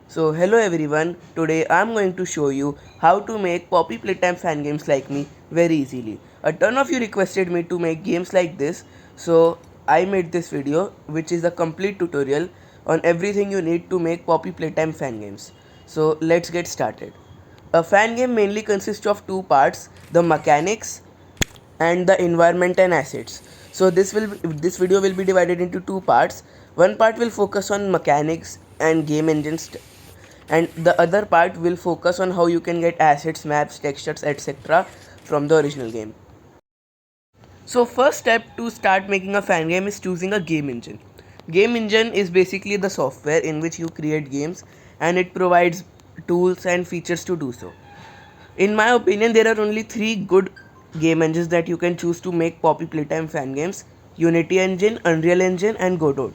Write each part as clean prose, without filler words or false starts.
So hello everyone, today I'm going to show you how to make Poppy Playtime fan games like me very easily. A ton of you requested me to make games like this, so I made this video which is a complete tutorial on everything you need to make Poppy Playtime fan games. So let's get started. A fan game mainly consists of two parts, the mechanics and the environment and assets. So this video will be divided into two parts. One part will focus on mechanics and game engines, and the other part will focus on how you can get assets, maps, textures, etc. from the original game. So first step to start making a fan game is choosing a game engine. Game engine is basically the software in which you create games, and it provides tools and features to do so. In my opinion, there are only three good game engines that you can choose to make Poppy Playtime fan games: Unity Engine, Unreal Engine, and Godot.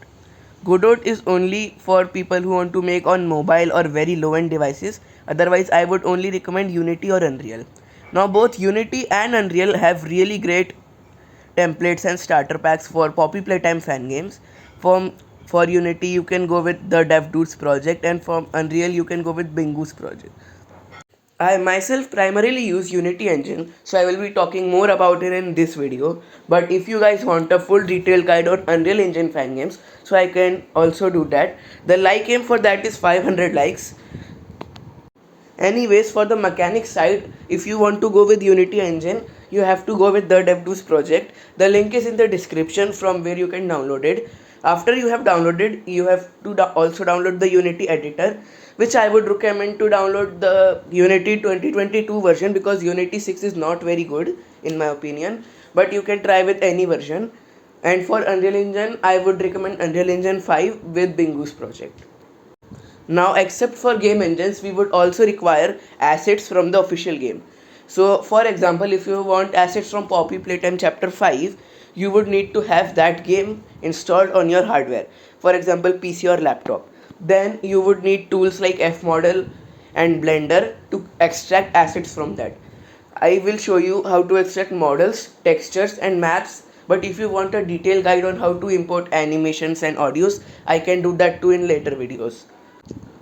Godot is only for people who want to make on mobile or very low end devices. Otherwise, I would only recommend Unity or Unreal. Now, both Unity and Unreal have really great templates and starter packs for Poppy Playtime fan games. For Unity, you can go with the DevDudes project, and from Unreal, you can go with Bingo's project. I myself primarily use Unity engine, so I will be talking more about it in this video. But if you guys want a full detailed guide on Unreal Engine fan games, so I can also do that. The like aim for that is 500 likes. Anyways, for the mechanics side, if you want to go with Unity engine, you have to go with the DevDudes project. The link is in the description from where you can download it. After you have downloaded, you have to also download the Unity editor, which I would recommend to download the Unity 2022 version, because Unity 6 is not very good in my opinion, but you can try with any version. And for Unreal Engine, I would recommend Unreal Engine 5 with Bingo's project. Now, except for game engines, we would also require assets from the official game. So, for example, if you want assets from Poppy Playtime Chapter 5, you would need to have that game installed on your hardware. For example, PC or laptop. Then you would need tools like Fmodel and Blender to extract assets from that. I will show you how to extract models, textures, and maps. But if you want a detailed guide on how to import animations and audios, I can do that too in later videos.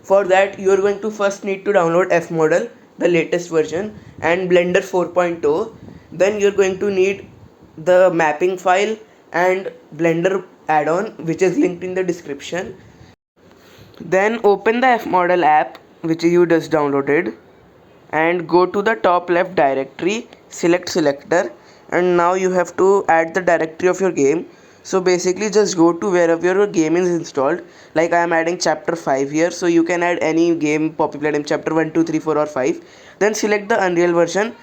For that, you are going to first need to download Fmodel, the latest version, and Blender 4.0. Then you're going to need the mapping file and Blender add-on, which is linked in the description. Then open the Fmodel app which you just downloaded and go to the top left directory, select selector, and now you have to add the directory of your game. So basically just go to wherever your game is installed. Like I am adding chapter 5 here, so you can add any game, Poppy Playtime chapter 1, 2, 3, 4 or 5. Then select the Unreal version,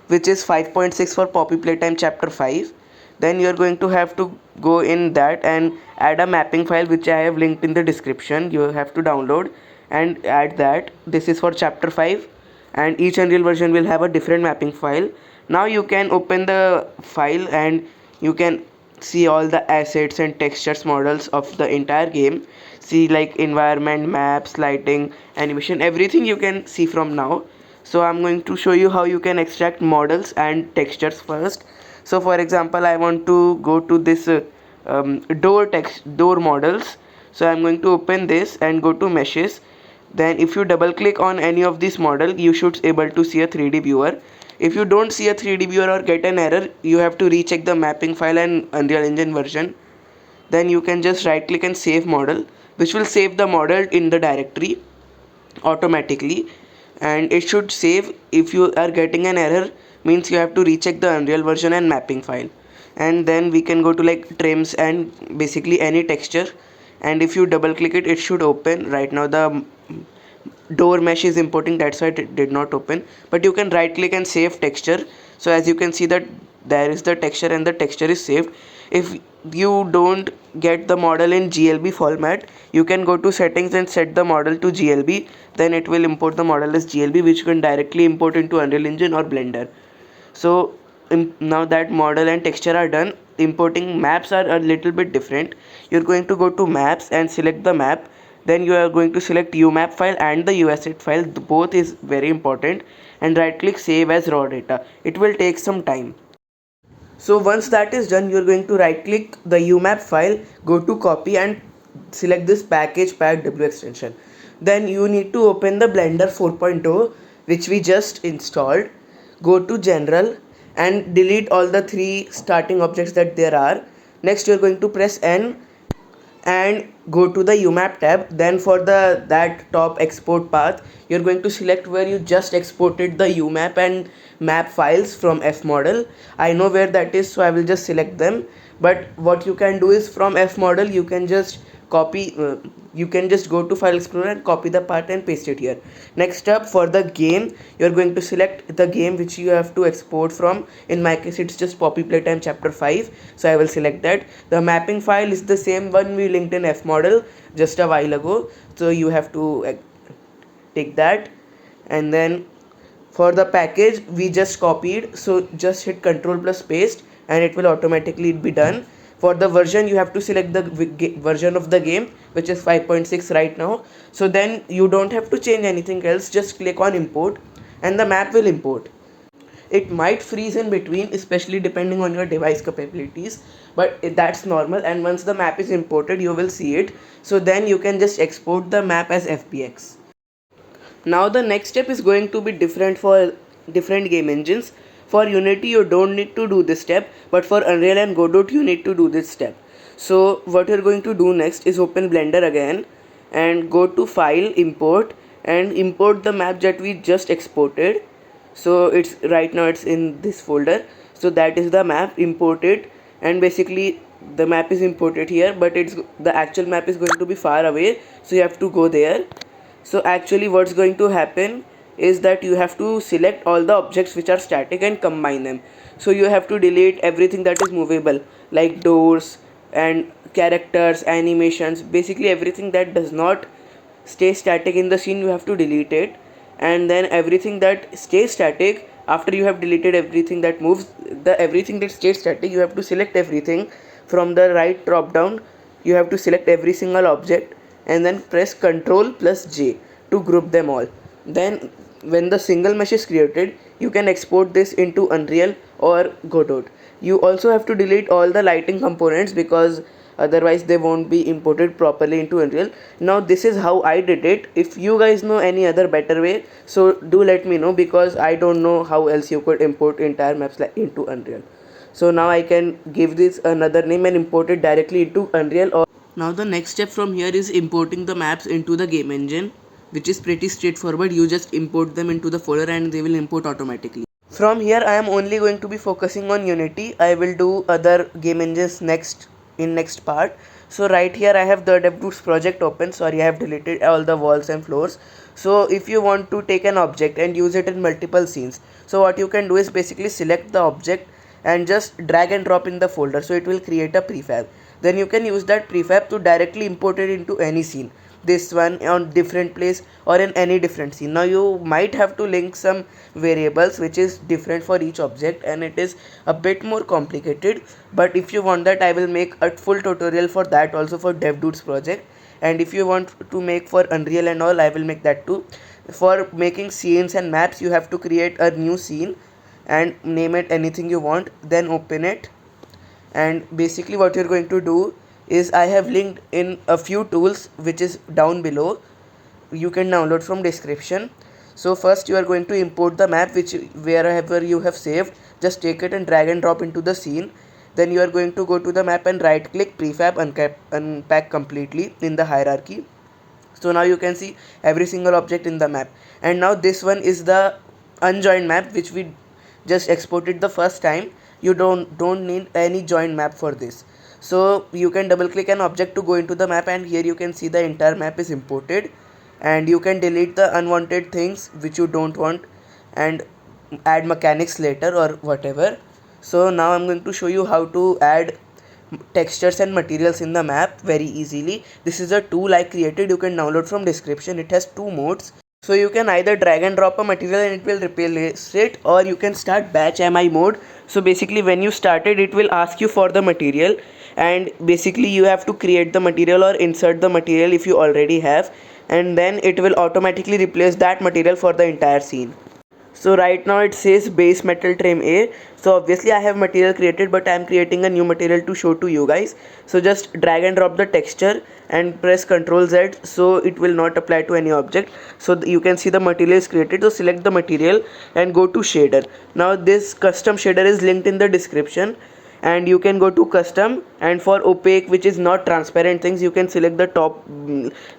which is 5.6 for Poppy Playtime chapter 5. Then you are going to have to go in that and add a mapping file which I have linked in the description. You have to download and add that. This is for chapter 5, and each Unreal version will have a different mapping file. Now you can open the file and you can see all the assets and textures models of the entire game. See, like environment, maps, lighting, animation, everything you can see from now. So I'm going to show you how you can extract models and textures first. So for example, I want to go to this door models. So I'm going to open this and go to meshes. Then if you double click on any of this model, you should able to see a 3D viewer. If you don't see a 3D viewer or get an error, you have to recheck the mapping file and Unreal Engine version. Then you can just right click and save model, which will save the model in the directory automatically, and it should save. If you are getting an error, means you have to recheck the Unreal version and mapping file. And then we can go to like trims and basically any texture, and if you double click it, it should open. Right now the door mesh is importing, that's why it did not open, but you can right click and save texture. So as you can see that there is the texture and the texture is saved. If you don't get the model in glb format, you can go to settings and set the model to glb. Then it will import the model as glb, which you can directly import into Unreal Engine or Blender. So now that model and texture are done, importing maps are a little bit different. You're going to go to maps and select the map. Then you are going to select umap file and the usat file, both is very important, and right click save as raw data. It will take some time. So once that is done, you're going to right click the umap file, go to copy and select this package pack w extension. Then you need to open the Blender 4.0 which we just installed. Go to General and delete all the 3 starting objects that there are. Next you are going to press N and go to the UMAP tab. Then for the that top export path, you're going to select where you just exported the UMAP and map files from F model. I know where that is, so I will just select them. But what you can do is from F model you can just copy you can just go to file explorer and copy the part and paste it here. Next up, for the game, you're going to select the game which you have to export from. In my case it's just Poppy Playtime chapter 5, so I will select that. The mapping file is the same one we linked in F model just a while ago, so you have to take that. And then for the package we just copied, so just hit Ctrl plus paste and it will automatically be done. For the version you have to select the version of the game, which is 5.6 right now. So then you don't have to change anything else, just click on import and the map will import. It might freeze in between, especially depending on your device capabilities, but that's normal, and once the map is imported you will see it. So then you can just export the map as FBX. Now the next step is going to be different for different game engines. For Unity you don't need to do this step, but for Unreal and Godot you need to do this step. So what you're going to do next is open Blender again and go to File, Import, and import the map that we just exported. So it's right now it's in this folder, so that is the map. Import it, and basically the map is imported here, but it's the actual map is going to be far away, so you have to go there. So actually what's going to happen is that you have to select all the objects which are static and combine them. So you have to delete everything that is movable, like doors and characters, animations, basically everything that does not stay static in the scene you have to delete it. And then everything that stays static, after you have deleted everything that moves, the everything that stays static, you have to select everything from the right drop down. You have to select every single object and then press Ctrl plus J to group them all. Then when the single mesh is created, you can export this into Unreal or Godot. You also have to delete all the lighting components because otherwise they won't be imported properly into Unreal. Now this is how I did it. If you guys know any other better way, so do let me know, because I don't know how else you could import entire maps like into Unreal. So now I can give this another name and import it directly into Unreal. Or now the next step from here is importing the maps into the game engine, which is pretty straightforward. You just import them into the folder and they will import automatically. From here I am only going to be focusing on Unity. I will do other game engines next in next part. So right here I have the DevTools project open. Sorry, I have deleted all the walls and floors. So if you want to take an object and use it in multiple scenes, so what you can do is basically select the object and just drag and drop in the folder, so it will create a prefab. Then you can use that prefab to directly import it into any scene, this one on different place or in any different scene. Now you might have to link some variables which is different for each object, and it is a bit more complicated, but if you want that I will make a full tutorial for that also for DevDudes project. And if you want to make for Unreal and all, I will make that too. For making scenes and maps, you have to create a new scene and name it anything you want, then open it. And basically what you're going to do is, I have linked in a few tools which is down below, you can download from description. So first you are going to import the map, which wherever you have saved, just take it and drag and drop into the scene. Then you are going to go to the map and right click prefab, unpack completely in the hierarchy. So now you can see every single object in the map. And now this one is the unjoined map which we just exported the first time. You don't need any joined map for this. So you can double click an object to go into the map, and here you can see the entire map is imported, and you can delete the unwanted things which you don't want and add mechanics later or whatever. So now I'm going to show you how to add textures and materials in the map very easily. This is a tool I created, you can download from description. It has two modes. So you can either drag and drop a material and it will replace it, or you can start batch MI mode. So basically when you started, it will ask you for the material, and basically you have to create the material or insert the material if you already have, and then it will automatically replace that material for the entire scene. So right now it says base metal trim A. So obviously I have material created, but I am creating a new material to show to you guys. So just drag and drop the texture and press Ctrl Z, so it will not apply to any object. So you can see the material is created. So select the material and go to shader. Now this custom shader is linked in the description, and you can go to custom, and for opaque, which is not transparent things, you can select the top,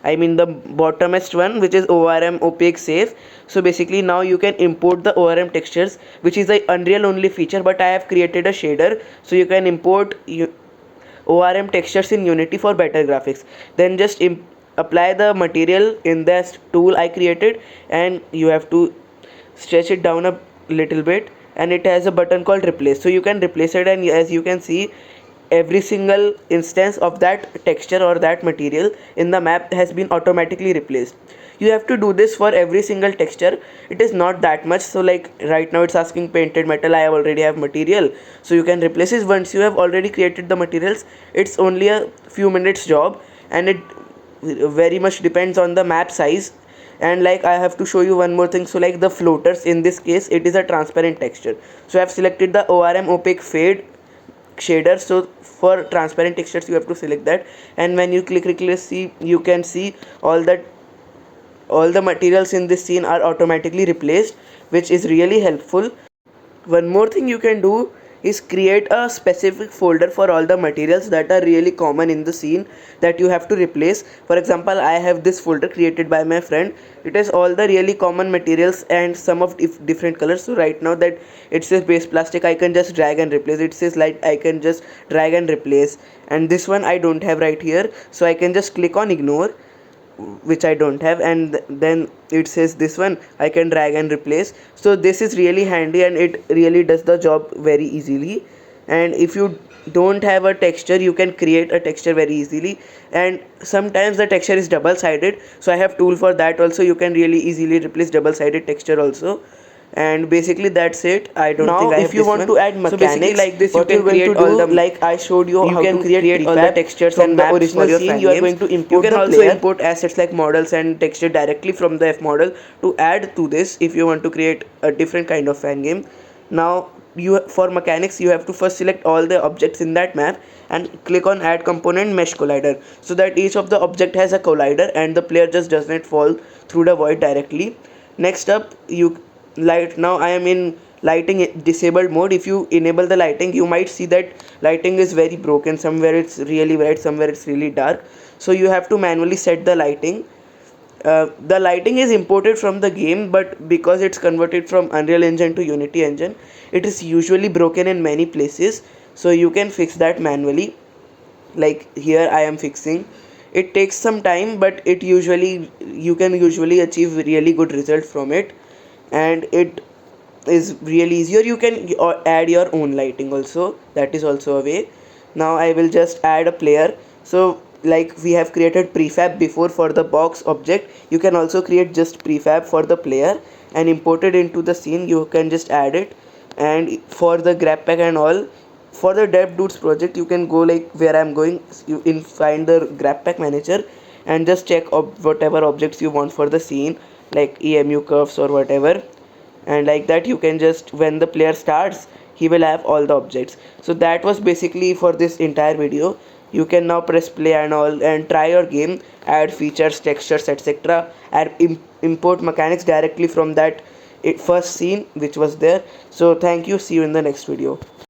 I mean the bottomest one, which is ORM opaque safe. So basically now you can import the ORM textures, which is a Unreal only feature, but I have created a shader, so you can import ORM textures in Unity for better graphics. Then just apply the material in this tool I created, and you have to stretch it down a little bit, and it has a button called replace, so you can replace it. And as you can see, every single instance of that texture or that material in the map has been automatically replaced. You have to do this for every single texture. It is not that much. So like right now it's asking painted metal, I already have material, so you can replace it. Once you have already created the materials, it's only a few minutes job, and it very much depends on the map size. And like I have to show you one more thing. So like the floaters, in this case it is a transparent texture, so I have selected the ORM opaque fade shader. So for transparent textures you have to select that, and when you click see, you can see all the materials in this scene are automatically replaced, which is really helpful. One more thing you can do is create a specific folder for all the materials that are really common in the scene that you have to replace. For example, I have this folder created by my friend. It has all the really common materials and some of different colors. So right now that it says base plastic, I can just drag and replace. It says light, I can just drag and replace. And this one I don't have right here, so I can just click on ignore, which I don't have, and then it says this one I can drag and replace. So this is really handy, and it really does the job very easily. And if you don't have a texture, you can create a texture very easily, and sometimes the texture is double sided, so I have tool for that also. You can really easily replace double sided texture also. And basically that's it. I don't think I have. If you want to add mechanics like this, you can create all the, like I showed you how to create all the textures and maps for your scene. You are going to import. You can also import assets like models and texture directly from the F model to add to this if you want to create a different kind of fan game. Now for mechanics, you have to first select all the objects in that map and click on add component mesh collider, so that each of the object has a collider and the player just doesn't fall through the void directly. Next up, now I am in lighting disabled mode. If you enable the lighting, you might see that lighting is very broken. Somewhere it's really bright, somewhere it's really dark, so you have to manually set the lighting. The lighting is imported from the game, but because it's converted from Unreal Engine to Unity Engine, it is usually broken in many places, so you can fix that manually. Like here I am fixing. It takes some time, but you can usually achieve really good result from it, and it is really easier. You can add your own lighting also, that is also a way. Now I will just add a player. So like we have created prefab before for the box object, you can also create just prefab for the player and import it into the scene. You can just add it. And for the grab pack and all, for the dev dudes project, you can go like where I'm going, you find the grab pack manager and just check whatever objects you want for the scene, like EMU curves or whatever. And like that, you can just, when the player starts, he will have all the objects. So that was basically for this entire video. You can now press play and all and try your game, add features, textures, etc., and import mechanics directly from that first scene which was there. So thank you, see you in the next video.